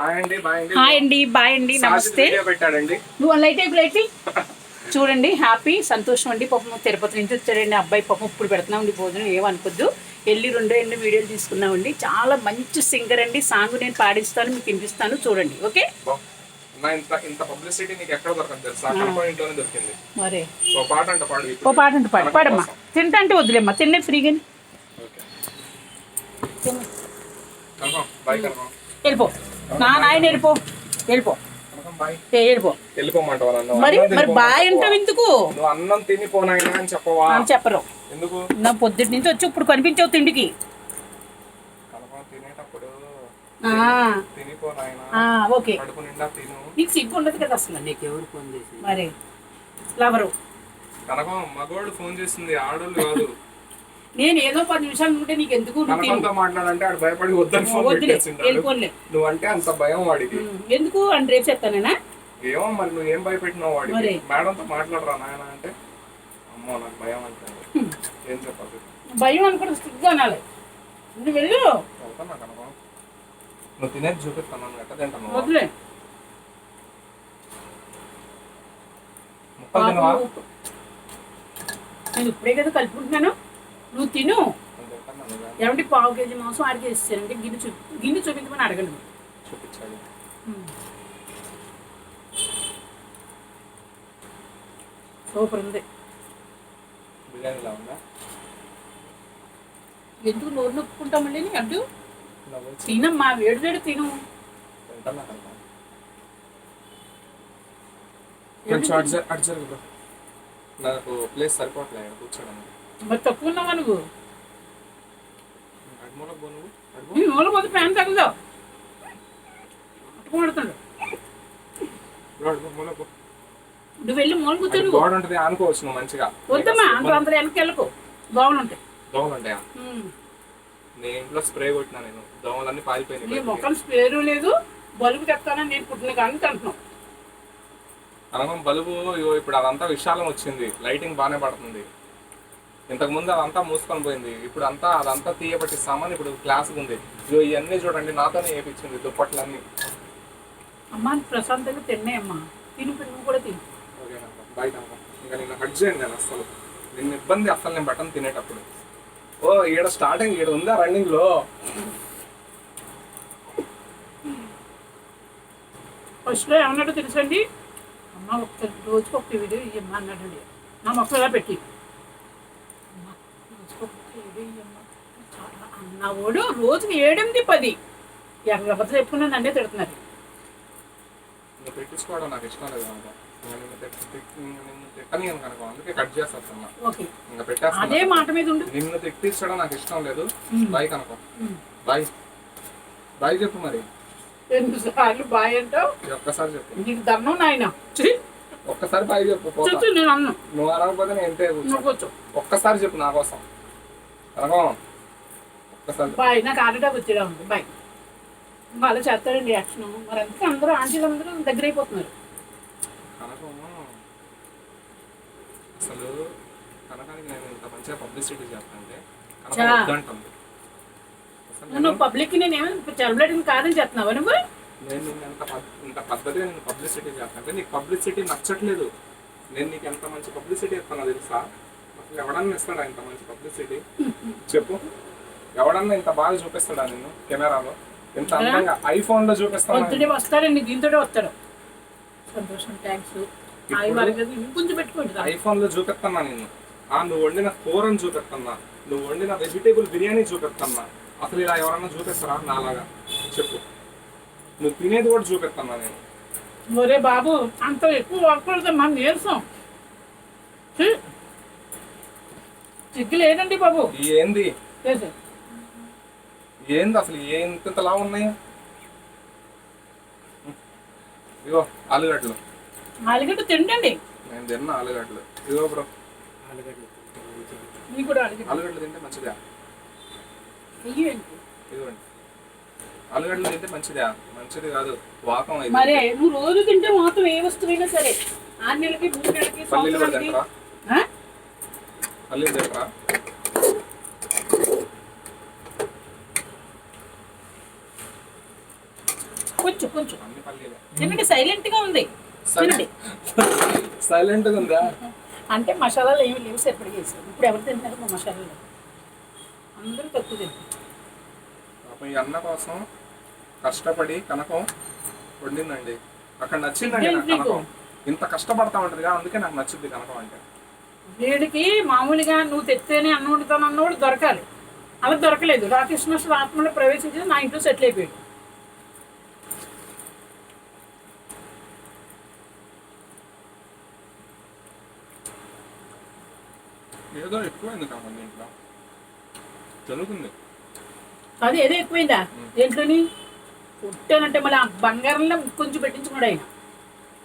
Hi అండి, bye అండి, నమస్తే. నువ్వు లైట్ చూడండి. హ్యాపీ సంతోషం అండి. పాపం తిరుపతి నుంచి వచ్చాడండి అబ్బాయి. పాపం ఇప్పుడు పెడుతున్నామండి భోజనం, ఏమనుకోద్దు. వెళ్ళి రెండో వీడియోలు తీసుకున్నామండి. చాలా మంచి సింగర్ అండి. సాంగ్ నేను పాడిస్తాను, మీకు వినిపిస్తాను, చూడండి. ఓకే. మరే ఓ పాట అంటే పాడమ్మా. తింటా అంటే వద్దులేమ్మా, తిన్నే ఫ్రీగా వెళ్ళిపో. నాయన వెళ్ళిపో. మరి బాయ్ అంటావు ఎందుకు? అన్నం తినిపోనాయన అని చెప్పవా? చెప్పరు. ఎందుకు? నా పొద్దుటి నుంచి వచ్చి ఇప్పుడు కనిపించావు తిండికి. ఓకే, నీకు సిగ్గు ఉండదు కదా అసలు. నీకు ఎవరు ఫోన్ చేసి? మరి లవరు కనకం మగవాడు ఫోన్ చేసింది, ఆడోళ్ళు కాదు. నేను ఏదో 10 నిమిషాలు ఉంటే నీకు ఎందుకు? మాట్లాడంటే ఆడు భయపడి వద్దని ఫోన్ పెట్టేసిండు. నువ్వంటే అంత భయం వాడికి. ఎందుకు అని రేపు చెప్తానేనా? ఏమో మరి నువ్వు ఏం భయపెట్టినావు వాడికి? మేడంతో మాట్లాడరా నాయన అంటే అమ్మో నాకు భయం అంటే ఏం చెప్పాలి? భయం అనుకుంటే సిగ్గు అనాలి. నువ్వు వెళ్ళు. అవుతున్నా కనకం, నువ్వు తినేది చూపిస్తాను ఎట్ట తింటాను. వద్దులే. నేను ఇప్పుడే కదా కలుపుకుంటున్నాను, నువ్వు తిను. ఏమంటే 1/2 కేజీ మాంసం 6 కేజీ ఇస్తానంటే గిన్నె చూపించమని అడగండి. చూపించాలి. సూపర్ ఉంది. బిర్యానీలా ఉందా? ఎందుకు నోరు నొప్పుకుంటామండి? అడ్డు తినమ్మా, వేడి తిను. నాకు ప్లేస్ సరిపోవట్లేదు కూర్చోడానికి. మరి తక్కువ ఉన్నావా నువ్వు? మూల పోతే ఫ్యాన్ తగ్గదు. అట్టుకుంటుండు. నువ్వు వెళ్ళి మూల కూర్చొని గోడ ఉంటుంది అనుకోవచ్చు నువ్వు మంచిగా. వద్దమ్మా, అంత వెనక్కి వెళ్ళకు. దోమలు ఉంటాయి. దోమలు ఉంటాయా? నేను ఇంట్లో స్ప్రే కొట్టినా, నేను దోమలన్నీ పారిపోయినాయి. నీ మొక్కలు స్ప్రేరు లేదు, బల్బు తెస్తానని నేను పుట్టిన కానీ అంటున్నావు. అనగం బల్బు ఇప్పుడు అదంతా విశాలం వచ్చింది, లైటింగ్ బాగానే పడుతుంది. ఇంతకు ముందు అదంతా మూసుకొని పోయింది, ఇప్పుడు అదంతా తీయబట్టి సామాన్ ఇప్పుడు క్లాస్ ఉంది. ఇవన్నీ చూడండి నాతోనే వేయించింది దుప్పట్లన్నీ. అమ్మా ప్రశాంతంగా తిన్నాయమ్మా, తిని నువ్వు కూడా తిను. ఓకేనా? బయట ఇంకా నిన్ను హట్ చేయండి. నేను అసలు నిన్ను ఇబ్బంది అసలు నేను బట్టను తినేటప్పుడు. ఓ ఈడ స్టార్టింగ్ ఈడ ఉందా రన్నింగ్ లో? ఫస్ట్లో ఏమన్నాడో తెలుసండి, అమ్మ రోజుకి ఒక వీడియో ఇవ్వమ్మా అన్నాడండి. నా మొక్క ఎలా పెట్టి రోజుకి ఒక వీడియో ఇవ్వమ్మా చాలా అన్నవాడు. రోజుకి 7-10 ఎవరితో చెప్పుకున్నా నన్నే తిడుతున్నారు. నువ్వు పెట్టించుకోవడం నాకు ఇష్టం లేదు కనుక తిట్టని కనుక అందుకే కట్ చేస్తాను. ఇంకా పెట్టేస్తా. అదే మాట మీద ఉండు. నిన్ను తిట్టించడం నాకు ఇష్టం లేదు. బాయ్ కనుక, బాయ్ బాయ్ చెప్పు. మరి 2 సార్లు బాయ్ అంటావు, ఒక్కసారి చెప్పు. నీకు దండం నాయన. ఒక్కసారి బాయ్ చెప్పు. నేను అన్నా, నువ్వు అనకపోతే నేను ఎంతే కూర్చో. ఒక్కసారి చెప్పు నా కోసం కనకం, ఒక్కసారి బాయ్. నాకు ఆర్డర్ వచ్చేలా ఉంది బాయ్. అలా చేస్తారండి యాక్షన్. మరి అందుకే అందరూ ఆంటీలు అందరూ దగ్గర అయిపోతున్నారు. కనకం అసలు కనకానికి నేను ఇంత మంచిగా పబ్లిసిటీ చేస్తానంటే కనకం నువ్వు పబ్లిక్ నేనేమో సెలబ్రిటీని కాదని చెప్తున్నావా నువ్వు? నేను ఇంత పద్ధతిగా నేను పబ్లిసిటీ చేస్తానంటే నీకు పబ్లిసిటీ నచ్చట్లేదు. నేను నీకు ఎంత మంచి పబ్లిసిటీ ఇస్తానో తెలుసా? అసలు ఎవడన్నా ఇస్తాడా ఇంత మంచి పబ్లిసిటీ? చెప్పు, ఎవడన్నా ఇంత బాగా చూపిస్తాడా నిన్ను కెమెరాలో? ఇంత అందంగా ఐఫోన్ లో చూపిస్తాను. వస్తాడండి, దీంతో వస్తాడు. సంతోషం, థ్యాంక్స్. ఐఫోన్ లో చూపిస్తున్నా నేను. నువ్వు వండిన కూరని చూపిస్తున్నా, నువ్వు వండిన వెజిటేబుల్ బిర్యానీ చూపిస్తున్నా. అసలు ఇలా ఎవరన్నా చూపిస్తారా నాలాగా? చెప్పు. నువ్వు తినేది కూడా చూపిస్తున్నా నేను. ఒరే బాబు, అంత ఎక్కువ వర్కూడదమ్మా, నీరసం. చిక్కు లేదండి బాబు. ఏంది ఏంది అసలు ఇంతలా ఉన్నాయి? ఇగో ఆలుగడ్డలు. ఆలుగడ్డ తింటండి. నేను తిన్నా ఆలుగడ్డలు. ఇదిగో బ్రో ఆలుగడ్డలు తింటే మంచిదా? ఇదిగోండి, ఆలుగడ్డలు తింటే మంచిదా? మంచిది కాదు, వాకం అయితే. మరి నువ్వు రోజు తింటే మాత్రం ఏ వస్తువైనా సరే 6 నెలలకి 3 నెలలకి పల్లీలు తింటారా? పల్లీలు తింటారా? కొంచెం కొంచెం అన్ని పల్లీలే. తినండి, సైలెంట్గా ఉంది తినండి. సైలెంట్గా ఉందా? అంటే మసాలాలు ఏమి లేవు, సరిపడి వేసాను. ఇప్పుడు ఎవరు తింటున్నారు మా మసాలాలు? అందరూ తక్కువ తింటారు. పాపం ఈ అన్న కోసం కష్టపడి కనకం వండిందండి. అక్కడ నచ్చిందండి నాకు నీకు కనకం. ఇంత కష్టపడతా ఉంటదిగా, అందుకే నాకు నచ్చింది కనకం అంటే. వీడికి మామూలుగా నువ్వు తెత్తేనే అన్నం వండుతాను అన్నవాడు దొరకాలి, అలా దొరకలేదు. రాకృష్ణ ఆత్మలో ప్రవేశించి నా ఇంట్లో సెటిల్ అయిపోయాడు. ఏదో ఎక్కువైంది కామండి ఇంట్లో జరుగుతుంది. అది ఏదో ఎక్కువైందా? దేంట్లోని పుట్టానంటే మళ్ళీ ఆ బంగారంలో కొంచెం పెట్టించుకున్నాడు ఆయన.